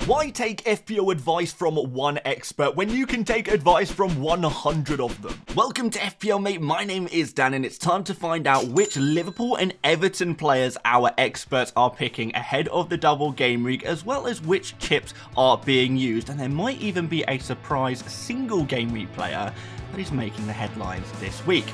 Why take FPL advice from one expert when you can take advice from 100 of them? Welcome to FPL Mate, my name is Dan and it's time to find out which Liverpool and Everton players our experts are picking ahead of the double game week, as well as which chips are being used, and there might even be a surprise single game week player that is making the headlines this week.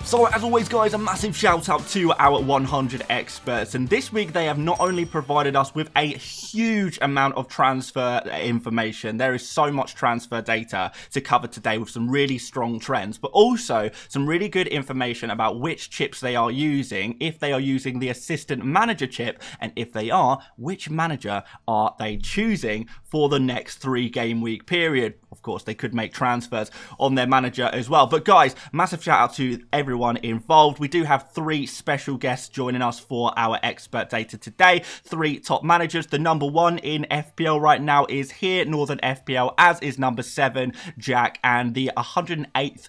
So as always guys, a massive shout out to our 100 experts, and this week they have not only provided us with a huge amount of transfer information, there is so much transfer data to cover today with some really strong trends, but also some really good information about which chips they are using, if they are using the assistant manager chip, and if they are, which manager are they choosing for the next 3 game week period. Of course, they could make transfers on their manager as well. But guys, massive shout out to everyone involved. We do have 3 special guests joining us for our expert data today. 3 top managers. The number 1 in FPL right now is here, Northern FPL, as is number 7, Jack. And the 108th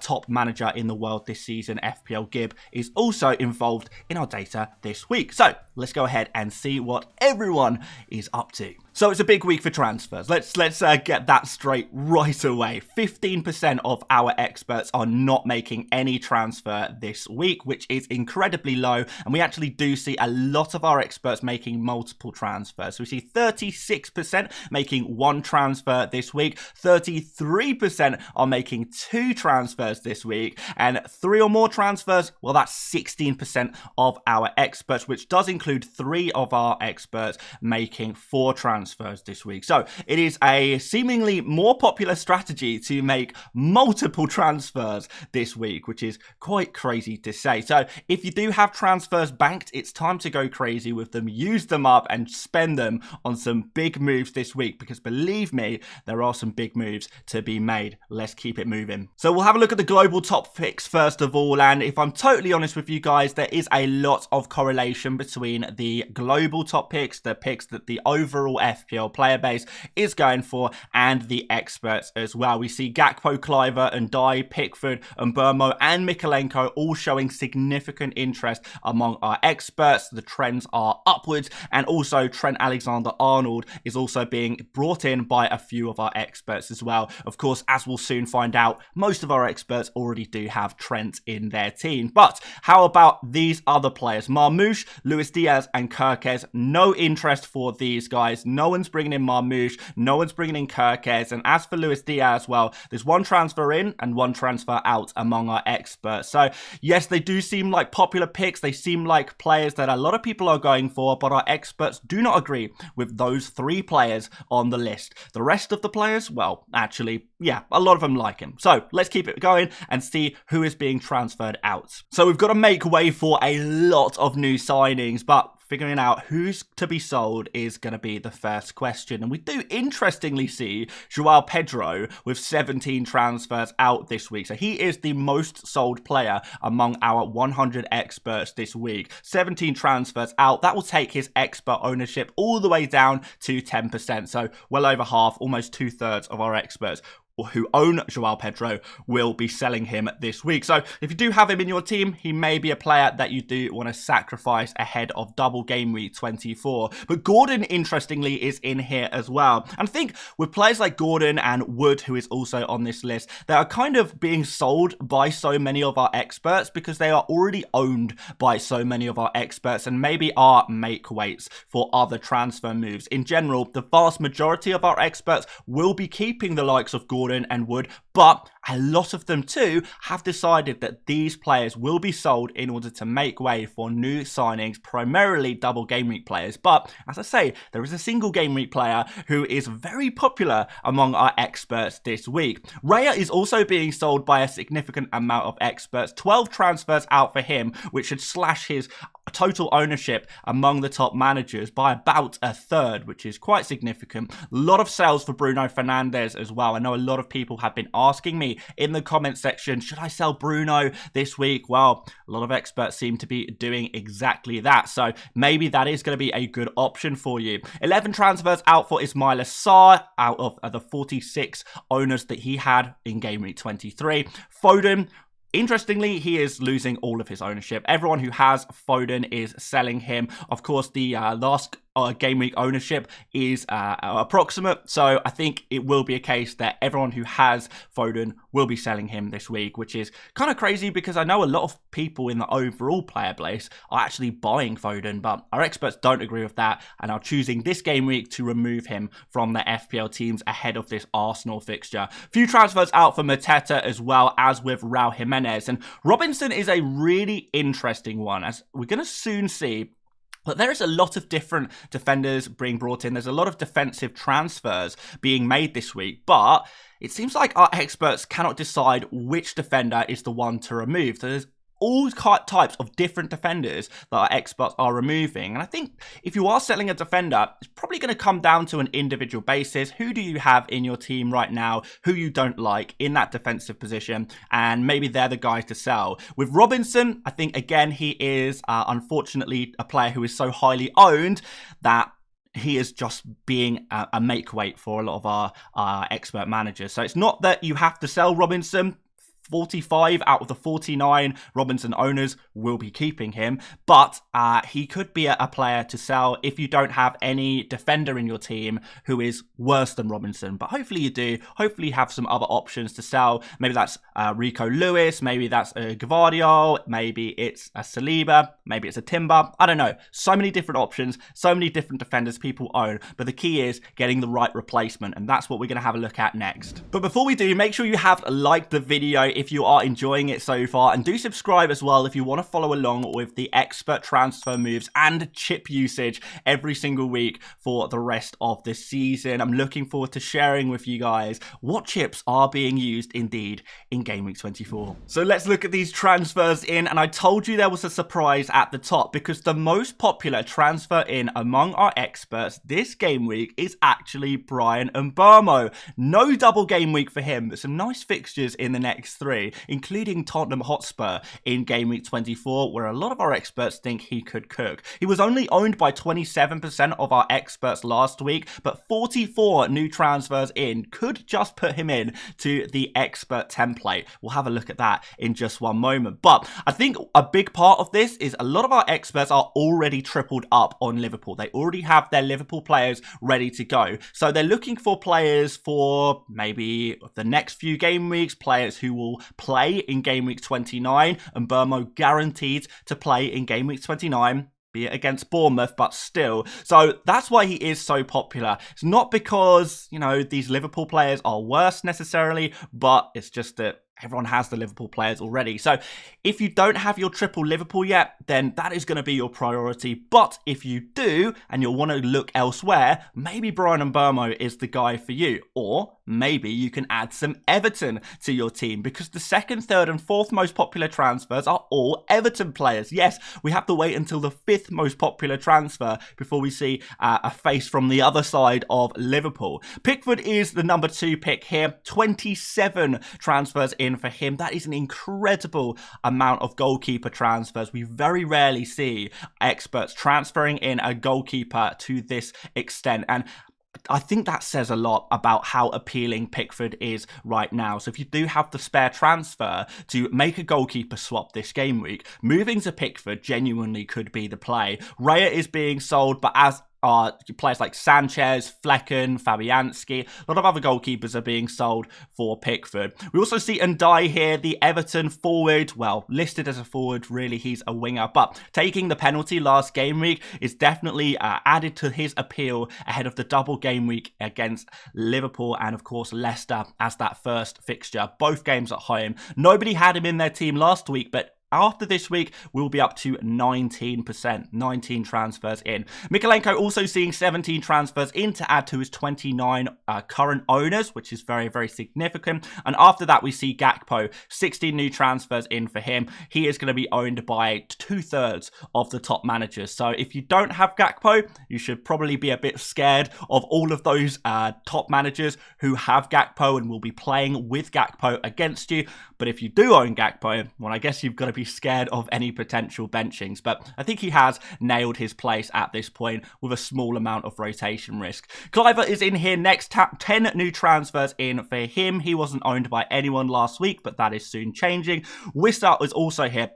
top manager in the world this season, FPL Gib, is also involved in our data this week. So let's go ahead and see what everyone is up to. So it's a big week for transfers. Let's get that straight right away. 15% of our experts are not making any transfer this week, which is incredibly low. And we actually do see a lot of our experts making multiple transfers. So we see 36% making 1 transfer this week. 33% are making 2 transfers this week. And 3 or more transfers, well, that's 16% of our experts, which does include 3 of our experts making 4 transfers this week. So it is a seemingly more popular strategy to make multiple transfers this week, which is quite crazy to say. So if you do have transfers banked, it's time to go crazy with them, use them up and spend them on some big moves this week, because believe me, there are some big moves to be made. Let's keep it moving. So we'll have a look at the global top picks first of all, and if I'm totally honest with you guys, there is a lot of correlation between the global top picks, the picks that the overall FPL player base is going for, and the experts as well. We see Gakpo, Cliver and Dye, Pickford and Burmo and Mikolenko all showing significant interest among our experts. The trends are upwards, and also Trent Alexander-Arnold is also being brought in by a few of our experts as well. Of course, as we'll soon find out, most of our experts already do have Trent in their team. But how about these other players? Marmoush, Luis Diaz and Kirkez, no interest for these guys. No one's bringing in Marmoush, no one's bringing in Kirkez, and as for Luis Diaz, well, there's 1 transfer in and 1 transfer out among our experts. So yes, they do seem like popular picks, they seem like players that a lot of people are going for, but our experts do not agree with those 3 players on the list. The rest of the players, well, actually, yeah, a lot of them like him. So let's keep it going and see who is being transferred out. So we've got to make way for a lot of new signings, but figuring out who's to be sold is going to be the first question. And we do interestingly see Joao Pedro with 17 transfers out this week. So he is the most sold player among our 100 experts this week. 17 transfers out. That will take his expert ownership all the way down to 10%. So well over half, almost 2/3 of our experts who own Joao Pedro will be selling him this week. So if you do have him in your team, he may be a player that you do want to sacrifice ahead of double game week 24. But Gordon, interestingly, is in here as well. And I think with players like Gordon and Wood, who is also on this list, they are kind of being sold by so many of our experts because they are already owned by so many of our experts and maybe are make weights for other transfer moves. In general, the vast majority of our experts will be keeping the likes of Gordon and Wood, but a lot of them too have decided that these players will be sold in order to make way for new signings, primarily double game week players. But as I say, there is a single game week player who is very popular among our experts this week. Raya is also being sold by a significant amount of experts. 12 transfers out for him, which should slash his total ownership among the top managers by about 1/3, which is quite significant. A lot of sales for Bruno Fernandes as well. I know a lot of people have been asking me in the comment section, should I sell Bruno this week? Well, a lot of experts seem to be doing exactly that. So maybe that is going to be a good option for you. 11 transfers out for Ismail Assar out of the 46 owners that he had in Game Week 23. Foden, Interestingly, he is losing all of his ownership. Everyone who has Foden is selling him. Of course, the last game week ownership is approximate, so I think it will be a case that everyone who has Foden will be selling him this week, which is kind of crazy because I know a lot of people in the overall player base are actually buying Foden, but our experts don't agree with that and are choosing this game week to remove him from the FPL teams ahead of this Arsenal fixture. Few transfers out for Mateta as well as with Raul Jimenez, and Robinson is a really interesting one, as we're going to soon see. But there is a lot of different defenders being brought in. There's a lot of defensive transfers being made this week, but it seems like our experts cannot decide which defender is the one to remove. So there's all types of different defenders that our experts are removing. And I think if you are selling a defender, it's probably going to come down to an individual basis. Who do you have in your team right now who you don't like in that defensive position? And maybe they're the guys to sell. With Robinson, I think, again, he is unfortunately a player who is so highly owned that he is just being a make weight for a lot of our expert managers. So it's not that you have to sell Robinson. 45 out of the 49 Robinson owners will be keeping him, but he could be a player to sell if you don't have any defender in your team who is worse than Robinson. But hopefully you do. Hopefully you have some other options to sell. Maybe that's Rico Lewis, maybe that's a Gvardiol, maybe it's a Saliba, maybe it's a Timber. I don't know. So many different options, so many different defenders people own, but the key is getting the right replacement, and that's what we're going to have a look at next. But before we do, make sure you have liked the video if you are enjoying it so far, and do subscribe as well if you want to follow along with the expert transfer moves and chip usage every single week for the rest of this season. I'm looking forward to sharing with you guys what chips are being used indeed in Game Week 24. So let's look at these transfers in, and I told you there was a surprise at the top because the most popular transfer in among our experts this game week is actually Bryan Mbeumo. No double game week for him, but some nice fixtures in the next 3, including Tottenham Hotspur in Game Week 24, where a lot of our experts think he could cook. He was only owned by 27% of our experts last week, but 44 new transfers in could just put him in to the expert template. We'll have a look at that in just one moment. But I think a big part of this is a lot of our experts are already tripled up on Liverpool. They already have their Liverpool players ready to go. So they're looking for players for maybe the next few game weeks, players who will play in Game Week 29, and Mbeumo guaranteed to play in Game Week 29, be it against Bournemouth, but still. So that's why he is so popular. It's not because, you know, these Liverpool players are worse necessarily, but it's just that everyone has the Liverpool players already. So if you don't have your triple Liverpool yet, then that is going to be your priority. But if you do, and you'll want to look elsewhere, maybe Bryan Mbeumo is the guy for you. Or maybe you can add some Everton to your team, because the second, third and fourth most popular transfers are all Everton players. Yes, we have to wait until the 5th most popular transfer before we see a face from the other side of Liverpool. Pickford is the number 2 pick here. 27 transfers in for him. That is an incredible amount of goalkeeper transfers. We very rarely see experts transferring in a goalkeeper to this extent, and I think that says a lot about how appealing Pickford is right now. So if you do have the spare transfer to make a goalkeeper swap this game week, moving to Pickford genuinely could be the play. Raya is being sold, but as players like Sanchez, Flecken, Fabianski, a lot of other goalkeepers are being sold for Pickford. We also see Ndai here, the Everton forward, well, listed as a forward, really he's a winger, but taking the penalty last game week is definitely added to his appeal ahead of the double game week against Liverpool and of course Leicester as that first fixture, both games at home. Nobody had him in their team last week, but after this week, we'll be up to 19%, 19 transfers in. Mikalenko also seeing 17 transfers in to add to his 29 current owners, which is very, very significant. And after that, we see Gakpo, 16 new transfers in for him. He is going to be owned by 2/3 of the top managers. So if you don't have Gakpo, you should probably be a bit scared of all of those top managers who have Gakpo and will be playing with Gakpo against you. But if you do own Gakpo, well, I guess you've got to be be scared of any potential benchings. But I think he has nailed his place at this point with a small amount of rotation risk. Cliver is in here next. 10 new transfers in for him. He wasn't owned by anyone last week, but that is soon changing. Wissa is also here.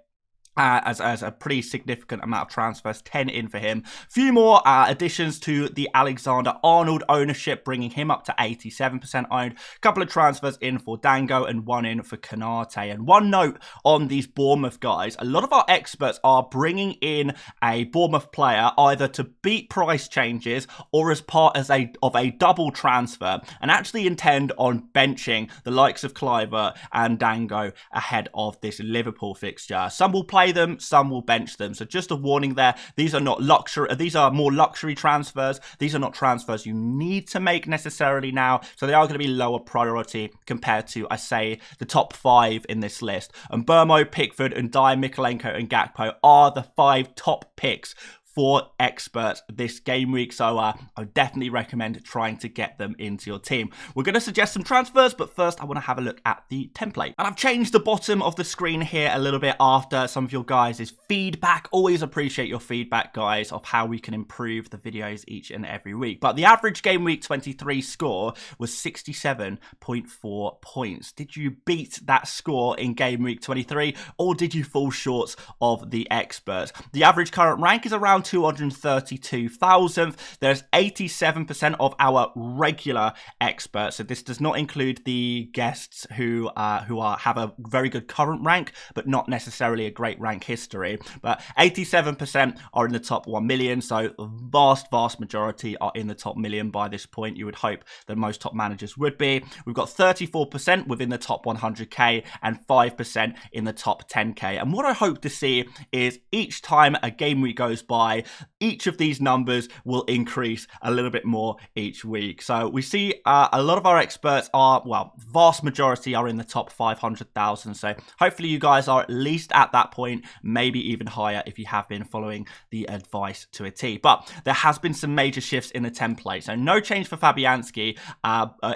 As a pretty significant amount of transfers, 10 in for him. Few more additions to the Alexander-Arnold ownership, bringing him up to 87% owned. Couple of transfers in for Dango and one in for Kanate. And one note on these Bournemouth guys, a lot of our experts are bringing in a Bournemouth player either to beat price changes or as part of a double transfer, and actually intend on benching the likes of Cliver and Dango ahead of this Liverpool fixture. Some will play them, some will bench them. So just a warning there, these are not luxury, these are more luxury transfers. These are not transfers you need to make necessarily now. So they are going to be lower priority compared to, I say, the top 5 in this list. And Burmo, Pickford, and Dyer, Mikolenko, and Gakpo are the 5 top picks for experts this game week, so I would definitely recommend trying to get them into your team. We're going to suggest some transfers, but first I want to have a look at the template. And I've changed the bottom of the screen here a little bit after some of your guys' feedback. Always appreciate your feedback, guys, of how we can improve the videos each and every week. But the average game week 23 score was 67.4 points. Did you beat that score in game week 23, or did you fall short of the experts? The average current rank is around 232,000th. There's 87% of our regular experts, so this does not include the guests who have a very good current rank but not necessarily a great rank history. But 87% are in the top 1 million, so the vast majority are in the top million by this point. You would hope that most top managers would be. We've got 34% within the top 100k and 5% in the top 10k. And what I hope to see is each time a game week goes by, each of these numbers will increase a little bit more each week. So we see a lot of our experts are, well, vast majority are in the top 500,000. So hopefully you guys are at least at that point, maybe even higher if you have been following the advice to a T. But there has been some major shifts in the template. So no change for Fabianski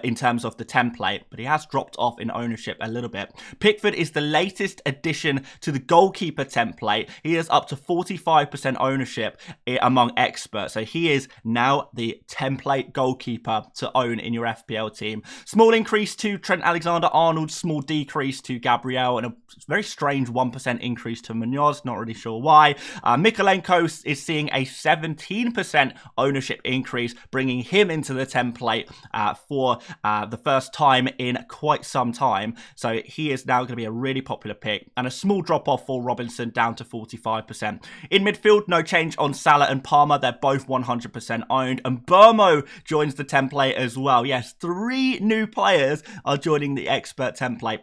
in terms of the template, but he has dropped off in ownership a little bit. Pickford is the latest addition to the goalkeeper template. He is up to 45% ownership among experts. So he is now the template goalkeeper to own in your FPL team. Small increase to Trent Alexander-Arnold, small decrease to Gabriel, and a very strange 1% increase to Munoz. Not really sure why. Mikolenko is seeing a 17% ownership increase, bringing him into the template for the first time in quite some time. So he is now going to be a really popular pick, and a small drop off for Robinson down to 45%. In midfield, no change on Salah and Palmer. They're both 100% owned, and Burmo joins the template as well. Yes, 3 new players are joining the expert template.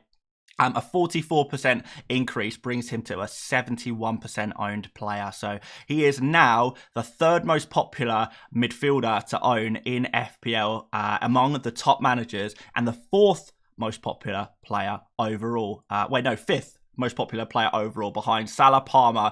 A 44% increase brings him to a 71% owned player. So he is now the 3rd most popular midfielder to own in FPL among the top managers, and the 4th most popular player overall. 5th most popular player overall, behind Salah, Palmer,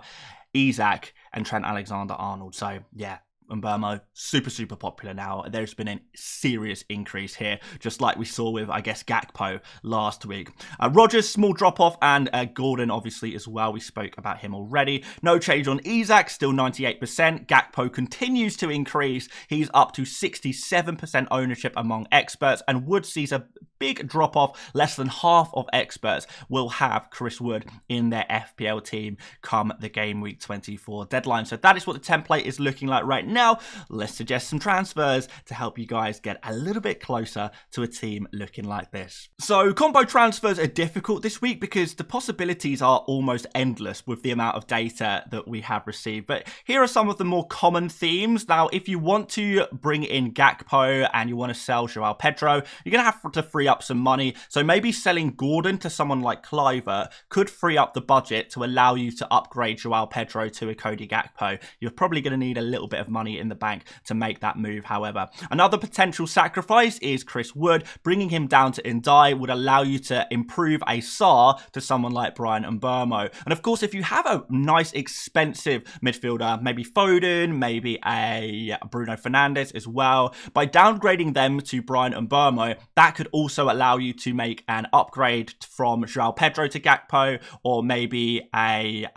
Isak, and Trent Alexander-Arnold. So yeah, Mbermo, super popular now. There's been a serious increase here, just like we saw with, I guess, Gakpo last week. Rodgers, small drop-off, and Gordon, obviously, as well. We spoke about him already. No change on Isak, still 98%. Gakpo continues to increase. He's up to 67% ownership among experts, and Wood sees a big drop-off. Less than half of experts will have Chris Wood in their FPL team come the Game Week 24 deadline. So that is what the template is looking like right now. Let's suggest some transfers to help you guys get a little bit closer to a team looking like this. So combo transfers are difficult this week because the possibilities are almost endless with the amount of data that we have received. But here are some of the more common themes. Now, if you want to bring in Gakpo and you want to sell Joao Pedro, you're going to have to free up some money. So maybe selling Gordon to someone like Cliver could free up the budget to allow you to upgrade Joao Pedro to a Cody Gakpo. You're probably going to need a little bit of money in the bank to make that move, however. Another potential sacrifice is Chris Wood. Bringing him down to Ndai would allow you to improve a SAR to someone like Brian Mbermo. And of course, if you have a nice expensive midfielder, maybe Foden, maybe a Bruno Fernandes as well, by downgrading them to Brian Mbermo, that could also also allow you to make an upgrade from João Pedro to Gakpo, or maybe a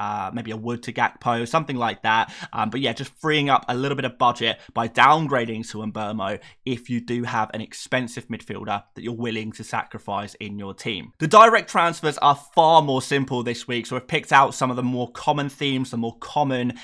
Wood to Gakpo, something like that. But yeah, just freeing up a little bit of budget by downgrading to Mbeumo if you do have an expensive midfielder that you're willing to sacrifice in your team. The direct transfers are far more simple this week, so we've picked out some of the more common themes, the more common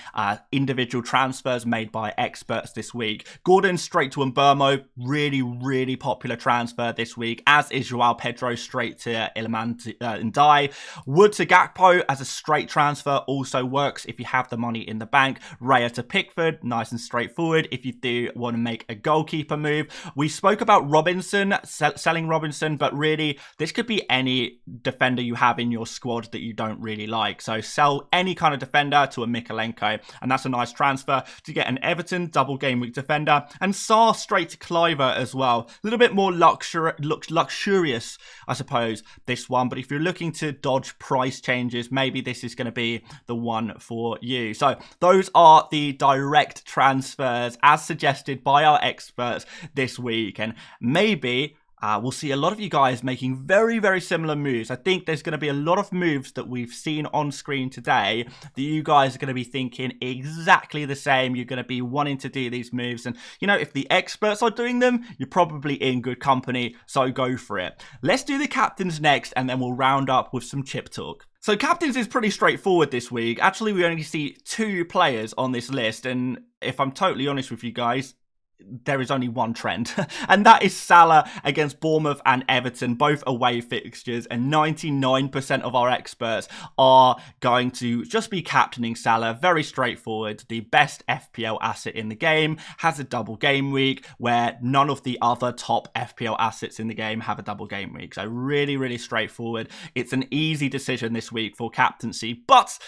individual transfers made by experts this week. Gordon straight to Mbeumo, really popular transfer this week, as is João Pedro straight to Iliman Ndiaye. Wood to Gakpo as a straight transfer also works if you have the money in the bank. Raya to Pickford, nice and straightforward if you do want to make a goalkeeper move. We spoke about Robinson, selling Robinson, but really this could be any defender you have in your squad that you don't really like. So sell any kind of defender to a Mikalenko, and that's a nice transfer to get an Everton double game week defender, and Sarr straight to Cliver as well. A little bit more luxurious, I suppose, this one, but if you're looking to dodge price changes, maybe this is going to be the one for you. So those are the direct transfers as suggested by our experts this week, and maybe we'll see a lot of you guys making very similar moves. I think there's going to be a lot of moves that we've seen on screen today that you guys are going to be thinking exactly the same. You're going to be wanting to do these moves, and you know, if the experts are doing them, you're probably in good company, so go for it. Let's do the captains next, and then we'll round up with some chip talk. So captains is pretty straightforward this week. Actually, we only see 2 players on this list, and if I'm totally honest with you guys, there is only one trend, and that is Salah against Bournemouth and Everton, both away fixtures, and 99% of our experts are going to just be captaining Salah. Very straightforward. The best FPL asset in the game has a double game week, where none of the other top FPL assets in the game have a double game week. So really straightforward. It's an easy decision this week for captaincy, but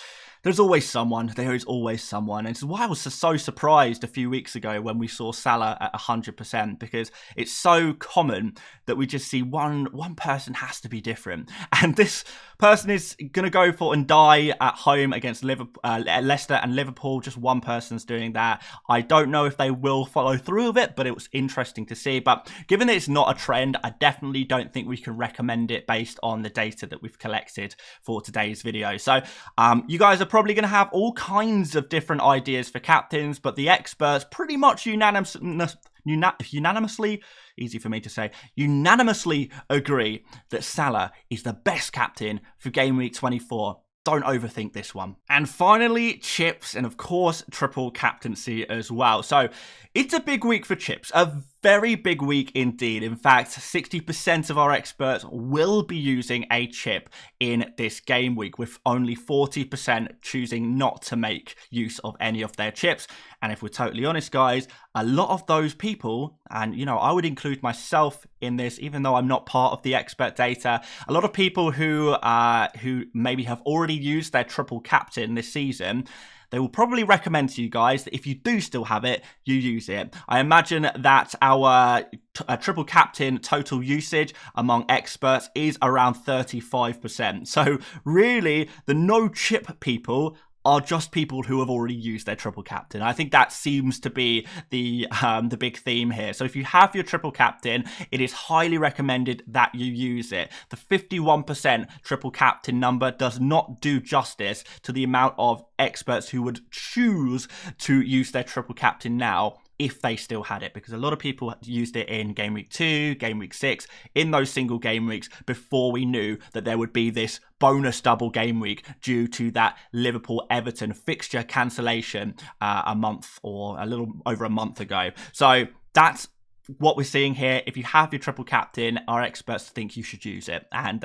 there's always someone. There is always someone. And it's why I was so surprised a few weeks ago when we saw Salah at 100%, because it's so common that we just see one person has to be different. And this person is going to go for Ndiaye at home against Leicester and Liverpool. Just one person's doing that. I don't know if they will follow through with it, but it was interesting to see. But given that it's not a trend, I definitely don't think we can recommend it based on the data that we've collected for today's video. So you guys are probably going to have all kinds of different ideas for captains, but the experts pretty much unanimously, easy for me to say, unanimously agree that Salah is the best captain for game week 24. Don't overthink this one. And finally, chips, and of course, triple captaincy as well. So it's a big week for chips, a very big week indeed. In fact, 60% of our experts will be using a chip in this game week, with only 40% choosing not to make use of any of their chips. And if we're totally honest, guys, a lot of those people, and you know, I would include myself in this, even though I'm not part of the expert data, a lot of people who maybe have already used their triple captain this season, they will probably recommend to you guys that if you do still have it, you use it. I imagine that our triple captain total usage among experts is around 35%. So really, the no chip people are just people who have already used their triple captain. I think that seems to be the big theme here. So if you have your triple captain, it is highly recommended that you use it. The 51% triple captain number does not do justice to the amount of experts who would choose to use their triple captain now if they still had it, because a lot of people used it in game week 2, game week 6, in those single game weeks before we knew that there would be this bonus double game week due to that Liverpool-Everton fixture cancellation a month or a little over a month ago. So that's what we're seeing here. If you have your triple captain, our experts think you should use it, and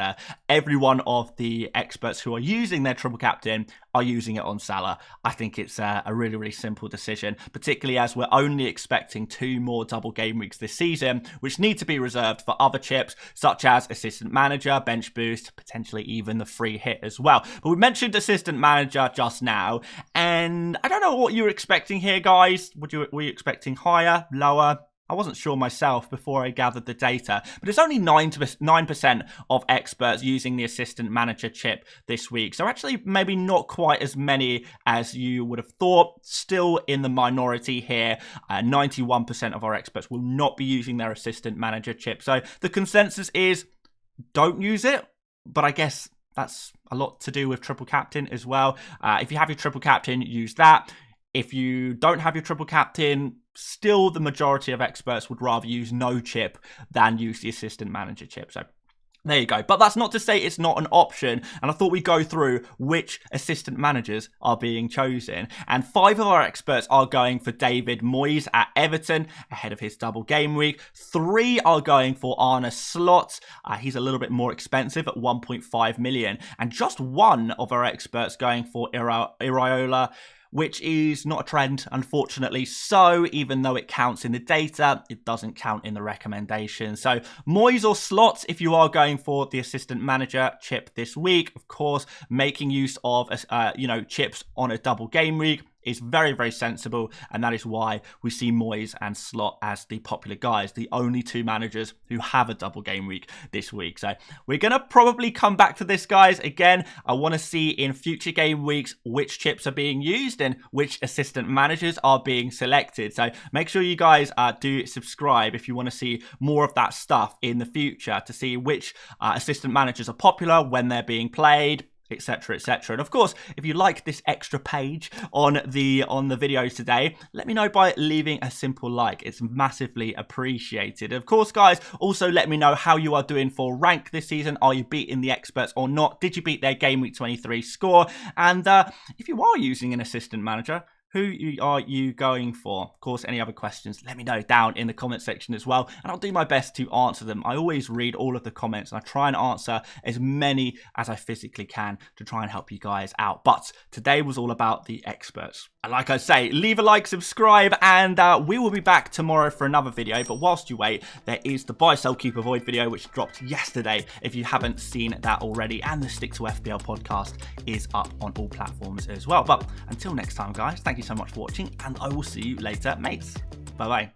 every one of the experts who are using their triple captain are using it on Salah. I think it's a really simple decision, particularly as we're only expecting 2 more double game weeks this season, which need to be reserved for other chips such as assistant manager, bench boost, potentially even the free hit as well. But we mentioned assistant manager just now, and I don't know what you were expecting here, guys. Were you expecting higher, lower? I wasn't sure myself before I gathered the data, but it's only 9% of experts using the assistant manager chip this week. So actually maybe not quite as many as you would have thought. Still in the minority here. 91% of our experts will not be using their assistant manager chip. So the consensus is don't use it, but I guess that's a lot to do with triple captain as well. If you have your triple captain, use that. If you don't have your triple captain, still the majority of experts would rather use no chip than use the assistant manager chip. So there you go. But that's not to say it's not an option. And I thought we'd go through which assistant managers are being chosen. And 5 of our experts are going for David Moyes at Everton ahead of his double game week. 3 are going for Arne Slot. He's a little bit more expensive at 1.5 million. And just 1 of our experts going for Iraola, which is not a trend, unfortunately. So even though it counts in the data, it doesn't count in the recommendation. So Moyes or Slot, if you are going for the assistant manager chip this week, of course, making use of chips on a double game week is very, very sensible, and that is why we see Moyes and Slot as the popular guys, the only 2 managers who have a double game week this week. So we're going to probably come back to this, guys. Again, I want to see in future game weeks which chips are being used and which assistant managers are being selected. So make sure you guys do subscribe if you want to see more of that stuff in the future, to see which assistant managers are popular, when they're being played, etc, etc. And of course, if you like this extra page on the videos today, let me know by leaving a simple like. It's massively appreciated. Of course, guys, also let me know how you are doing for rank this season. Are you beating the experts or not? Did you beat their game week 23 score? And if you are using an assistant manager, who are you going for? Of course, any other questions, let me know down in the comment section as well, and I'll do my best to answer them. I always read all of the comments, and I try and answer as many as I physically can to try and help you guys out. But today was all about the experts. And like I say, leave a like, subscribe, and we will be back tomorrow for another video. But whilst you wait, there is the Buy, Sell, Keep, Avoid video, which dropped yesterday, if you haven't seen that already. And the Stick to FPL podcast is up on all platforms as well. But until next time, guys, thank you so much for watching, and I will see you later, mates. Bye-bye.